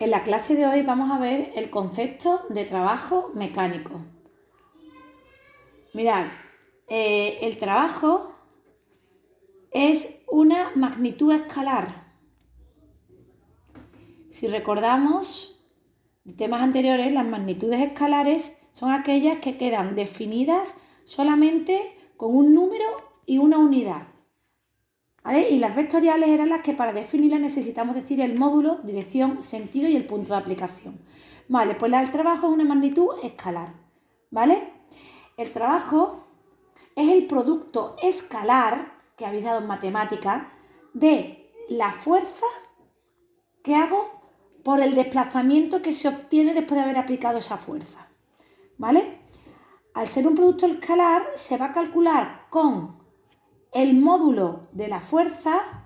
En la clase de hoy vamos a ver el concepto de trabajo mecánico. Mirad, el trabajo es una magnitud escalar. Si recordamos de temas anteriores, las magnitudes escalares son aquellas que quedan definidas solamente con un número y una unidad. ¿Vale? Y las vectoriales eran las que para definirlas necesitamos decir el módulo, dirección, sentido y el punto de aplicación. Vale, pues el trabajo es una magnitud escalar. ¿Vale? El trabajo es el producto escalar, que habéis dado en matemáticas, de la fuerza que hago por el desplazamiento que se obtiene después de haber aplicado esa fuerza. ¿Vale? Al ser un producto escalar, se va a calcular con el módulo de la fuerza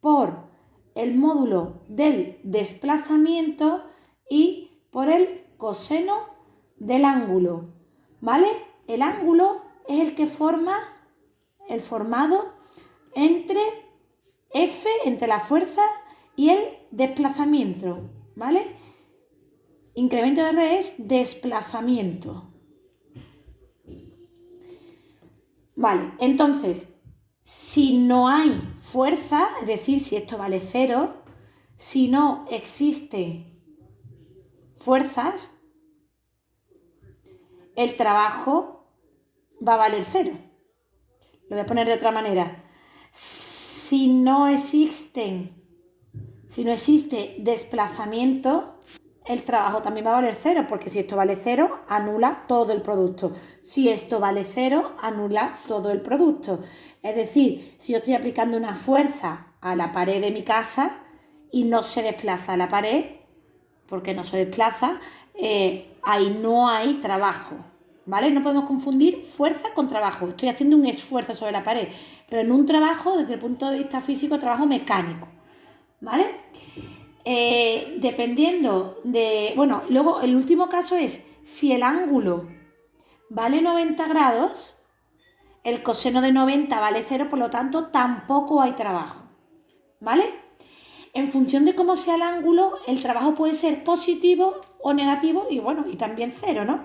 por el módulo del desplazamiento y por el coseno del ángulo. ¿Vale? El ángulo es el que forma el formado entre F, entre la fuerza y el desplazamiento. ¿Vale? Incremento de R es desplazamiento. Vale, entonces, si no hay fuerza, es decir, si esto vale 0, si no existen fuerzas, el trabajo va a valer 0. Lo voy a poner de otra manera. Si no existe desplazamiento, el trabajo también va a valer 0, porque si esto vale 0, anula todo el producto. Si esto vale 0, anula todo el producto. Es decir, si yo estoy aplicando una fuerza a la pared de mi casa y no se desplaza la pared, porque no se desplaza, ahí no hay trabajo. ¿Vale? No podemos confundir fuerza con trabajo. Estoy haciendo un esfuerzo sobre la pared, pero en un trabajo, desde el punto de vista físico, trabajo mecánico. ¿Vale? Dependiendo de... Bueno, luego el último caso es si el ángulo vale 90 grados, el coseno de 90 vale 0, por lo tanto tampoco hay trabajo. ¿Vale? En función de cómo sea el ángulo, el trabajo puede ser positivo o negativo y bueno, y también 0, ¿no?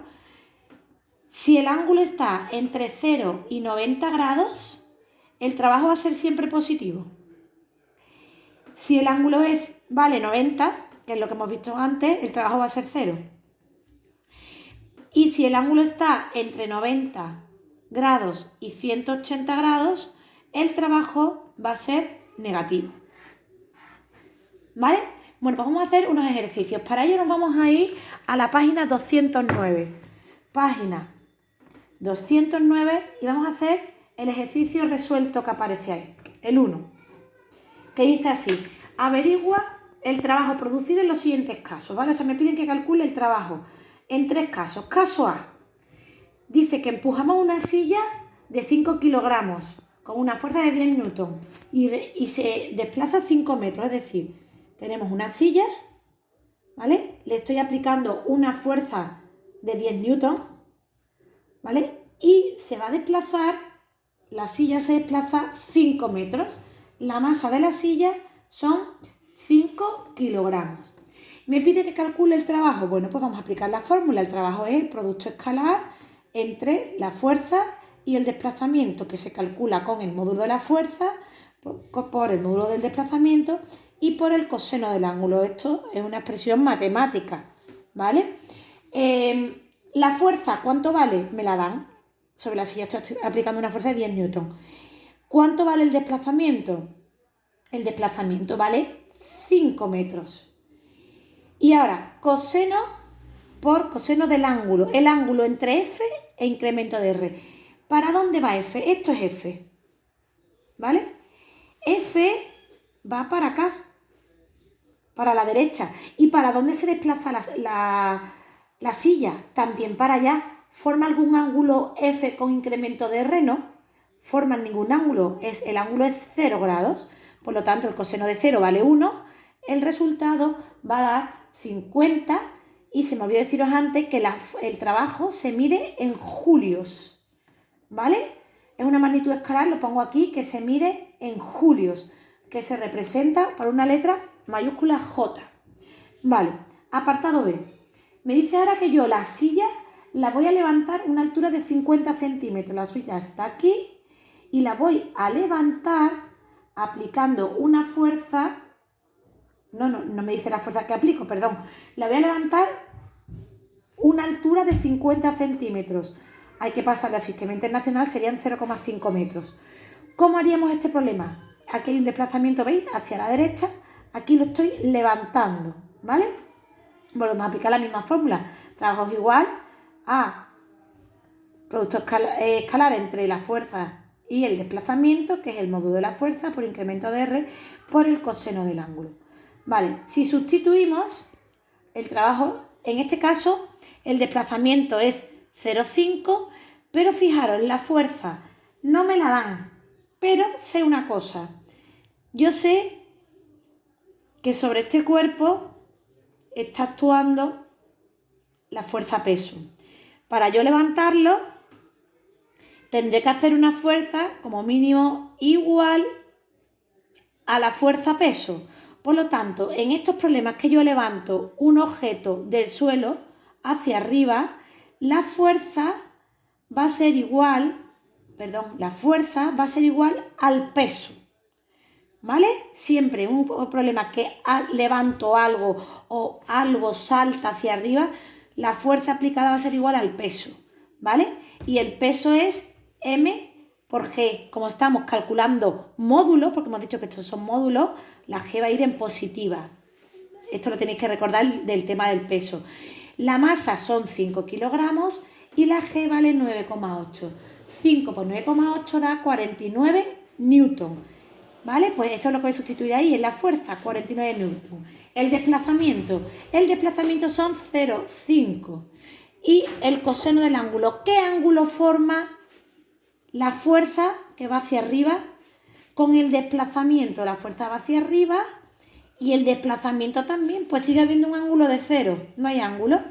Si el ángulo está entre 0 y 90 grados, el trabajo va a ser siempre positivo. Si el ángulo vale 90, que es lo que hemos visto antes, el trabajo va a ser 0. Y si el ángulo está entre 90 grados y 180 grados, el trabajo va a ser negativo. ¿Vale? Bueno, pues vamos a hacer unos ejercicios. Para ello nos vamos a ir a la página 209. Página 209 y vamos a hacer el ejercicio resuelto que aparece ahí, el 1. Que dice así: averigua el trabajo producido en los siguientes casos, ¿vale? O sea, me piden que calcule el trabajo en 3 casos. Caso A, dice que empujamos una silla de 5 kilogramos con una fuerza de 10 newton y se desplaza 5 metros, es decir, tenemos una silla, ¿vale? Le estoy aplicando una fuerza de 10 newton, ¿vale? Y se va a desplazar, la silla se desplaza 5 metros. La masa de la silla son 5 kilogramos. Me pide que calcule el trabajo. Bueno, pues vamos a aplicar la fórmula. El trabajo es el producto escalar entre la fuerza y el desplazamiento, que se calcula con el módulo de la fuerza, por el módulo del desplazamiento y por el coseno del ángulo. Esto es una expresión matemática, ¿vale? La fuerza, ¿cuánto vale? Me la dan. Sobre la silla estoy aplicando una fuerza de 10 newton. ¿Cuánto vale el desplazamiento? El desplazamiento vale 5 metros. Y ahora, coseno por coseno del ángulo. El ángulo entre F e incremento de R. ¿Para dónde va F? Esto es F. ¿Vale? F va para acá, para la derecha. ¿Y para dónde se desplaza la silla? También para allá. ¿Forma algún ángulo F con incremento de R? No. Forma ningún ángulo. El ángulo es 0 grados. Por lo tanto, el coseno de 0 vale 1. El resultado va a dar 50. Y se me olvidó deciros antes que el trabajo se mide en julios. ¿Vale? Es una magnitud escalar, lo pongo aquí, que se mide en julios, que se representa por una letra mayúscula J. Vale, Apartado B. Me dice ahora que yo la silla la voy a levantar a una altura de 50 centímetros. La silla está aquí y la voy a levantar aplicando una fuerza. No me dice la fuerza que aplico, perdón. La voy a levantar una altura de 50 centímetros. Hay que pasarle al sistema internacional, serían 0,5 metros. ¿Cómo haríamos este problema? Aquí hay un desplazamiento, ¿veis? Hacia la derecha. Aquí lo estoy levantando, ¿vale? Volvemos a aplicar la misma fórmula. Trabajo es igual a producto escalar entre la fuerza y el desplazamiento, que es el módulo de la fuerza por incremento de R por el coseno del ángulo. Vale, si sustituimos el trabajo, en este caso el desplazamiento es 0,5, pero fijaros, la fuerza no me la dan, pero sé una cosa, yo sé que sobre este cuerpo está actuando la fuerza peso. Para yo levantarlo, tendré que hacer una fuerza como mínimo igual a la fuerza peso. Por lo tanto, en estos problemas que yo levanto un objeto del suelo hacia arriba, la fuerza va a ser igual al peso. ¿Vale? Siempre un problema que levanto algo o algo salta hacia arriba, la fuerza aplicada va a ser igual al peso, ¿vale? Y el peso es M por G. Como estamos calculando módulos, porque hemos dicho que estos son módulos, la G va a ir en positiva. Esto lo tenéis que recordar del tema del peso. La masa son 5 kilogramos y la G vale 9,8. 5 por 9,8 da 49 newton. ¿Vale? Pues esto es lo que voy a sustituir ahí, es la fuerza, 49 newton. El desplazamiento son 0,5. Y el coseno del ángulo, ¿qué ángulo forma la fuerza que va hacia arriba? Con el desplazamiento, la fuerza va hacia arriba y el desplazamiento también, pues sigue habiendo un ángulo de 0, no hay ángulo.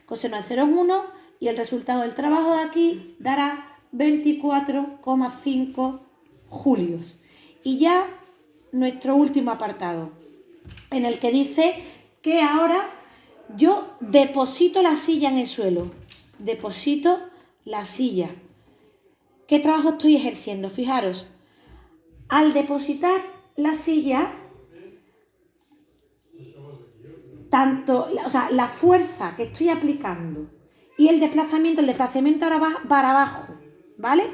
Coseno de 0 es 1 y el resultado del trabajo de aquí dará 24,5 julios. Y ya nuestro último apartado, en el que dice que ahora yo deposito la silla en el suelo. Deposito la silla. ¿Qué trabajo estoy ejerciendo? Fijaros, al depositar la silla, la fuerza que estoy aplicando y el desplazamiento ahora va para abajo, ¿vale?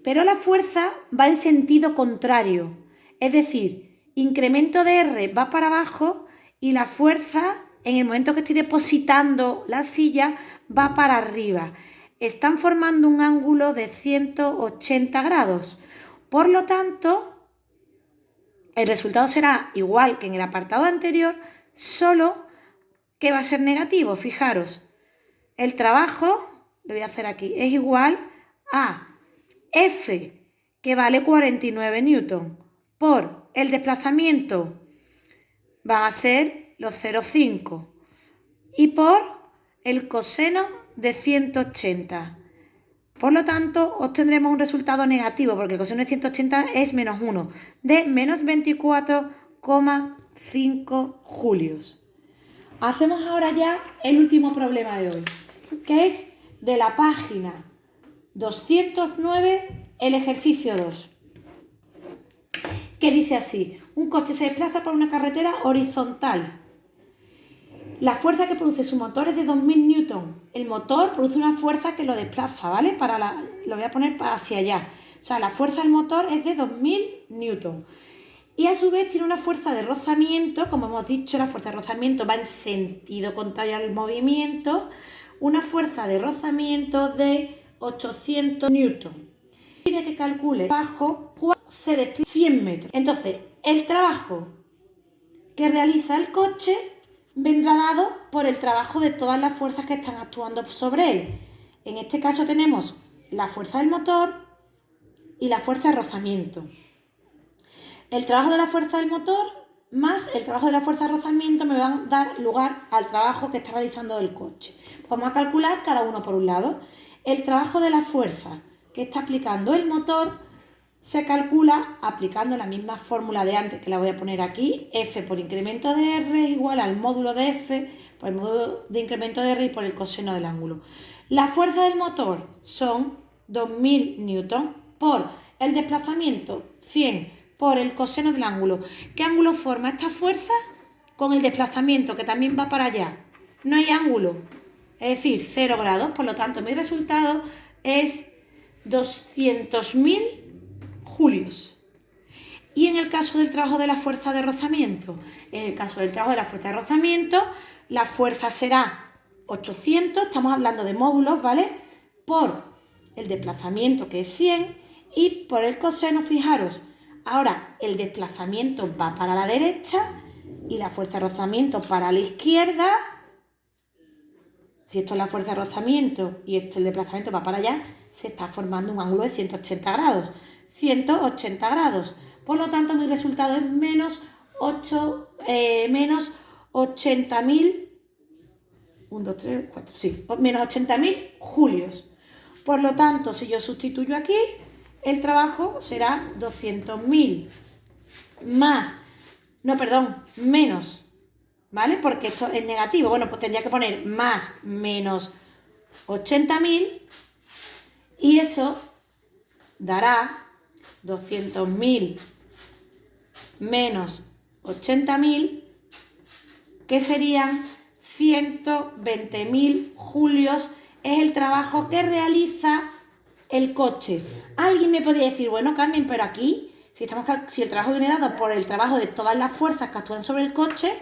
Pero la fuerza va en sentido contrario, es decir, incremento de R va para abajo y la fuerza, en el momento que estoy depositando la silla, va para arriba. Están formando un ángulo de 180 grados. Por lo tanto, el resultado será igual que en el apartado anterior, solo que va a ser negativo. Fijaros, el trabajo, lo voy a hacer aquí, es igual a F, que vale 49 newton, por el desplazamiento van a ser los 0,5 y por el coseno de 180. Por lo tanto, obtendremos un resultado negativo porque el coseno de 180 es menos 1, de menos 24,5 julios. Hacemos ahora ya el último problema de hoy, que es de la página 209, el ejercicio 2, que dice así: un coche se desplaza por una carretera horizontal. La fuerza que produce su motor es de 2000 newton. El motor produce una fuerza que lo desplaza, ¿vale? Lo voy a poner hacia allá. O sea, la fuerza del motor es de 2000 newton. Y a su vez tiene una fuerza de rozamiento, como hemos dicho, la fuerza de rozamiento va en sentido contrario al movimiento. Una fuerza de rozamiento de 800 newton. Pide que calcule bajo se desplaza 100 metros. Entonces, el trabajo que realiza el coche vendrá dado por el trabajo de todas las fuerzas que están actuando sobre él. En este caso tenemos la fuerza del motor y la fuerza de rozamiento. El trabajo de la fuerza del motor más el trabajo de la fuerza de rozamiento me van a dar lugar al trabajo que está realizando el coche. Vamos a calcular cada uno por un lado. El trabajo de la fuerza que está aplicando el motor se calcula aplicando la misma fórmula de antes, que la voy a poner aquí. F por incremento de R es igual al módulo de F por el modo de incremento de R y por el coseno del ángulo. La fuerza del motor son 2000 newton por el desplazamiento 100 por el coseno del ángulo. ¿Qué ángulo forma esta fuerza? Con el desplazamiento, que también va para allá. No hay ángulo, es decir, 0 grados. Por lo tanto, mi resultado es 200.000 julios. Y en el caso del trabajo de la fuerza de rozamiento, la fuerza será 800, estamos hablando de módulos, ¿vale? Por el desplazamiento, que es 100, y por el coseno, fijaros, ahora el desplazamiento va para la derecha y la fuerza de rozamiento para la izquierda. Si esto es la fuerza de rozamiento y esto el desplazamiento va para allá, se está formando un ángulo de 180 grados. 180 grados. Por lo tanto, mi resultado es menos 80.000, menos 80.000 julios. Por lo tanto, si yo sustituyo aquí, el trabajo será 200.000 menos, ¿vale? Porque esto es negativo. Bueno, pues tendría que poner más menos 80.000 y eso dará 200.000 menos 80.000, que serían 120.000 julios. Es el trabajo que realiza el coche. Alguien me podría decir, bueno, Carmen, pero aquí, si el trabajo viene dado por el trabajo de todas las fuerzas que actúan sobre el coche,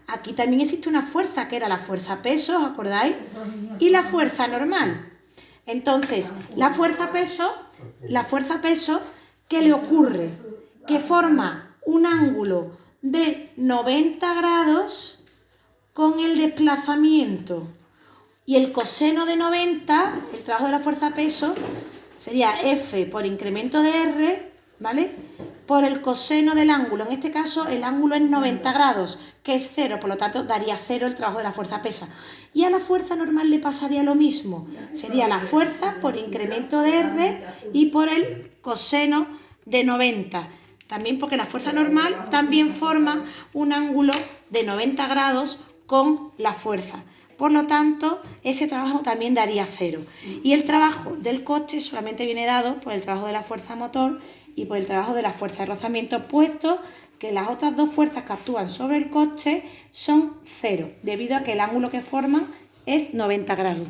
aquí también existe una fuerza, que era la fuerza peso, ¿os acordáis? Y la fuerza normal. Entonces, la fuerza peso, ¿qué le ocurre? Que forma un ángulo de 90 grados con el desplazamiento. Y el coseno de 90, el trabajo de la fuerza peso, sería F por incremento de R, ¿vale? Por el coseno del ángulo. En este caso, el ángulo es 90 grados, que es 0, por lo tanto, daría 0 el trabajo de la fuerza pesa. Y a la fuerza normal le pasaría lo mismo. Sería la fuerza por incremento de R y por el coseno de 90. También porque la fuerza normal también forma un ángulo de 90 grados con la fuerza. Por lo tanto, ese trabajo también daría 0. Y el trabajo del coche solamente viene dado por el trabajo de la fuerza motor y por el trabajo de la fuerza de rozamiento, puesto que las otras dos fuerzas que actúan sobre el coche son 0, debido a que el ángulo que forman es 90 grados.